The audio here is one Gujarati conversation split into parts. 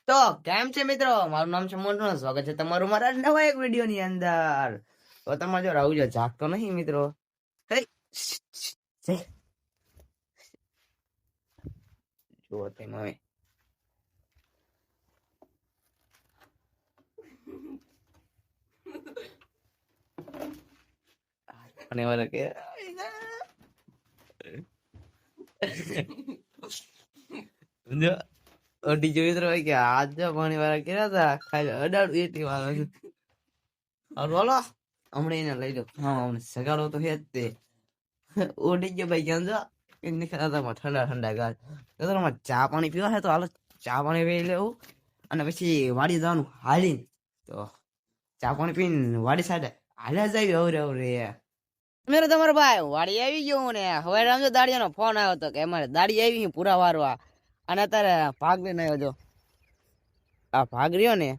તો કેમ છે મિત્રો, મારું નામ છે મોન્ટુ. સ્વાગત છે તમારું મારા નવા એક વિડીયો ની અંદર. તો તમારે જો રાહુલ જાગતો નહીં મિત્રો. હે, જુઓ તેમાં હવે અને વાળા કે જો અઢી જોઈ તો કે આજ જો પાણી વાળા કર્યા હતા ખાલી અડાડું એટલી વાર બોલો હમણાં એને લઈ લો. હા હમણાં સગાડો તો છે જ તે ઉડી ગયો ભાઈ. ક્યાં જો ઠંડા ઠંડા ગાલ ચા પાણી પીવા છે તો હાલો ચા પાણી પી લેવું અને પછી વાડી જવાનું હાલીને. તો ચા પાણી પીને વાડી સાથે હાલ્યા જાય અવરે અવરે. મેરો તમારો ભાઈ વાડી આવી ગયો ને હવે સમજો દાડિયાનો ફોન આવ્યો હતો કે અમારે દાડી આવી પૂરા વારવા અને અત્યારે ભાગ લઈને આવ્યો. જો આ ભાગ રહ્યો ને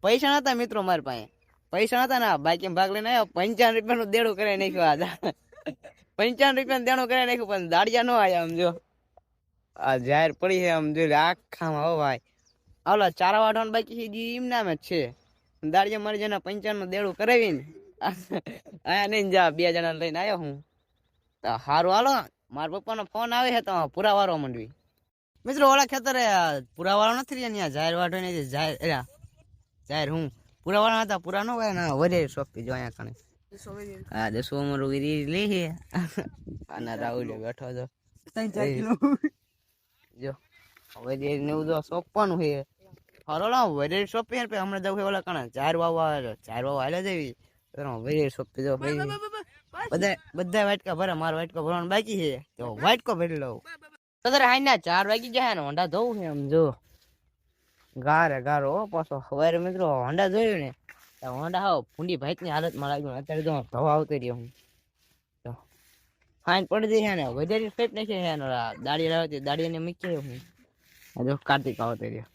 પૈસા નતા મિત્રો મારી પાસે, પૈસા નતા ને બાઈક ભાગ લઈને આવ્યો. 55 રૂપિયાનું દેડું કરી નાખ્યું. આ 55 રૂપિયાનું દેણું કરી નાખ્યું પણ દાડિયા નો આવ્યા. આમ જો આ જાહેર પડી છે આમ જો આખામાં. હો ભાઈ હાલો ચારા વાઢવાનું બાકી એમ નામ જ છે. દાડિયા મારી જણા 55 નું દેડું કરાવીને આયા નહીં જા 2 જણા લઈને આવ્યો હું. સારું હાલો મારા પપ્પાનો ફોન આવે છે તો પૂરા વારવા માંડવી. મિત્રો ઓલા ખેતરે પૂરા વાળો નથી રહ્યા ત્યાં જાહેર વાટો નહીં. જાહેર હું પૂરા વાળા હતા પૂરા ન હોય ને વધે સોંપી જો અહીંયા કણે. હા 10 અમારું લે છે અને રાહુલ બેઠો છો જો હવે ને એવું સોંપવાનું છે. હરોલા વધે સોંપી હમણાં જવું ઓલા કણે ચાર વાવવા હાલે જવી વધે સોંપી દો. બધા વાટકા ભરે, મારો વાટકો ભરવાનું બાકી છે તો વાટકો ભરી લઉં. તારે હાઈના 4 વાગી જાય ને હોંડા ધોવું છે. આમ જો ગારે ગારો પાછો સવારે મિત્રો હોંડા જોયું ને હોંડા હાવ ભૂંડી ભાઈ ની હાલતમાં લાગ્યું. અત્યારે તો ધોવા આવતો રહ્યો હું તો ફાઈન પડી જઈ ને વધારે ફેટ નાખે છે. દાડી લાવતી દાડીને મૂકી હું જો કાર્તિક આવતો રહ્યો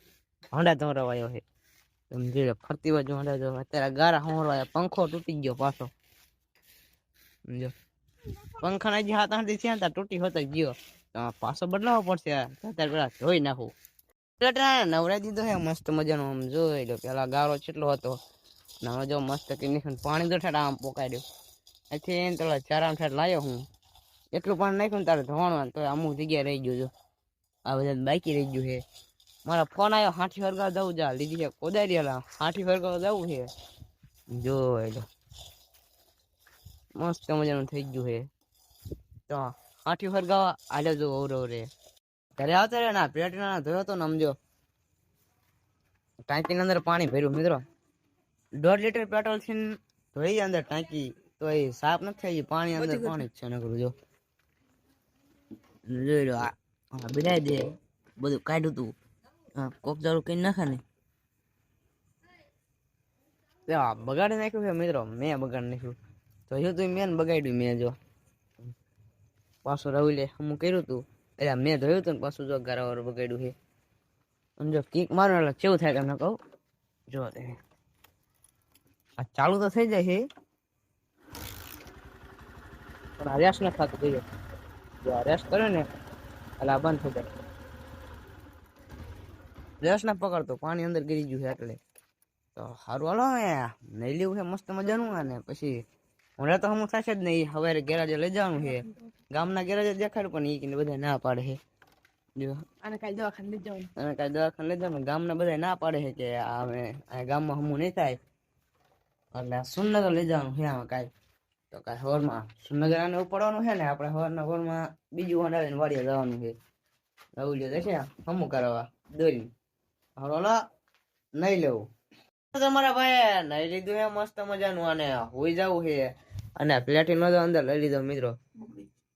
હોંડા ધોરવા આવ્યો છે. સમજી ફરતી બાજુ હોંડા જો અત્યારે ગારા હોરવા પંખો તૂટી ગયો પાછો. સમજો પંખા હજી 7-8 થયા હતા તૂટી હોતો ગયો પાછો બદલાવો પડશે. અત્યારે પેલા ધોઈ નાખું. નવરાઈ દીધો છે મસ્ત મજાનો. આમ જોઈ લો પેલા ગારો કેટલો હતો હવે જો મસ્ત પાણી તો ઠેઠ આમ પોકાડ્યો. અહીંથી પેલા ચારામ ઠેઠ લાવ્યો હું. એટલું પાણી નાખ્યું ને તારે ધોવાનું તો અમુક જગ્યાએ રહી ગયું. જો આ બધા બાકી રહી ગયું છે. મારા ફોન આવ્યો હાથી ફરગાવ જવું જા લીધી છે કોદારી હલા હાથી ફરગાવ જવું છે. જોઈ લો મસ્ત મજાનું થઈ ગયું છે. તો હાથી ફરગાવા હાલે જો ઓરો રે ઘરે આવતો રે ના પેટના ધોયો તો ને સમજો ટાંકીની અંદર પાણી ભર્યું મિત્રો 1.5 લીટર પેટ્રોલ થી ધોઈ અંદર ટાંકી તો એ સાફ નથી થઈ. પાણી અંદર પાણી જ છે નકરું. જો જોઈ લો આ બિલાઈ દે બધું કાઢ્યું તું કોક દારૂ કઈ નાખે ને બગાડી નાખ્યું છે મિત્રો. મેં બગાડી નાખ્યું તો તું મેં બગાડ્યું. મેં જો પાછું રાહુલે હું કર્યું તું એટલે મેં ધોયું હતું ને પાછું જો ગારાવાળું બગાડ્યું છે. જો કીક મારું એટલે કેવું થાય તમને કહું. જો આ ચાલુ તો થઈ જાય છે પણ આ રેસ ન થતું થઈ જાય. જો આ રેસ કરે ને એટલે આ બંધ થઈ જાય. રેસ ના પકડતો પાણી અંદર ગરી ગયું છે એટલે તો સારું હાલો નહીં લેવું છે મસ્ત મજાનું. અને પછી હમણાં તો હમું થશે જ નહીં. હવે ગેરાજે લઈ જવાનું છે. ગામના ગેરાજે દેખાડ્યું પણ એ બધા ના પાડે છે. જો અને કાંઈ દવાખાને લઈ જવાનું ગામના બધા ના પાડે છે કે અમે ગામમાં હમું નહીં થાય એટલે સુનગર લઈ જવાનું છે. આમાં કાંઈ તો કાંઈ હવારમાં સુનગર આને ઉપાડવાનું છે ને આપણે હવારના હોરમાં બીજું હંડાવીને વાડીએ જવાનું છે. રાહુલ જશે હમું કરવા દોરી હલો નહીં લેવું. તમારા ભાઈ નહીં લીધું છે મસ્ત મજાનું અને હોઈ જવું છે. અને પ્લેટિન નો અંદર લઈ લીધો મિત્રો.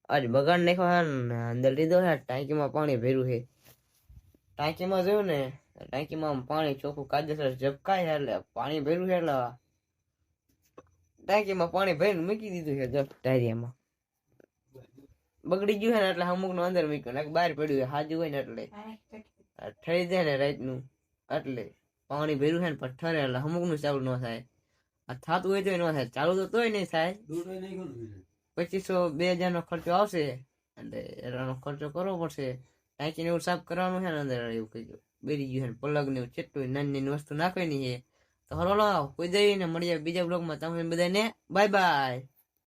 આજ બગાડ નાખ્યો ને અંદર લીધો છે. ટાંકીમાં પાણી ભર્યું છે. ટાંકીમાં જોયું ને ટાંકીમાં પાણી ચોખ્ખું કાયદેસર ઝબકાય એટલે પાણી ભર્યું છે. એટલે ટાંકીમાં પાણી ભરીને મૂકી દીધું છે. ડાયરીમાં બગડી ગયું છે ને એટલે અમુક નું અંદર મૂક્યું ને બહાર પડ્યું છે. હાજુ હોય ને એટલે ઠરી જાય ને રાત નું એટલે પાણી ભર્યું છે ને પણ ઠરે એટલે અમુક નું ચાલુ ન થાય. આ થતું હોય તો ન થાય. ચાલુ તો તોય નહીં થાય. 2500-2000 નો ખર્ચો આવશે એટલે એનો ખર્ચો કરવો પડશે. ટાંકીને એવું સાફ કરવાનું છે ને અંદર એવું કહી બેરી ગયું છે પલગ ને ચેટલું નાની નાની વસ્તુ નાખવાની છે તો હલો કોઈ જઈને મળીએ બીજા બ્લોગમાં તમે બધાને બાય બાય.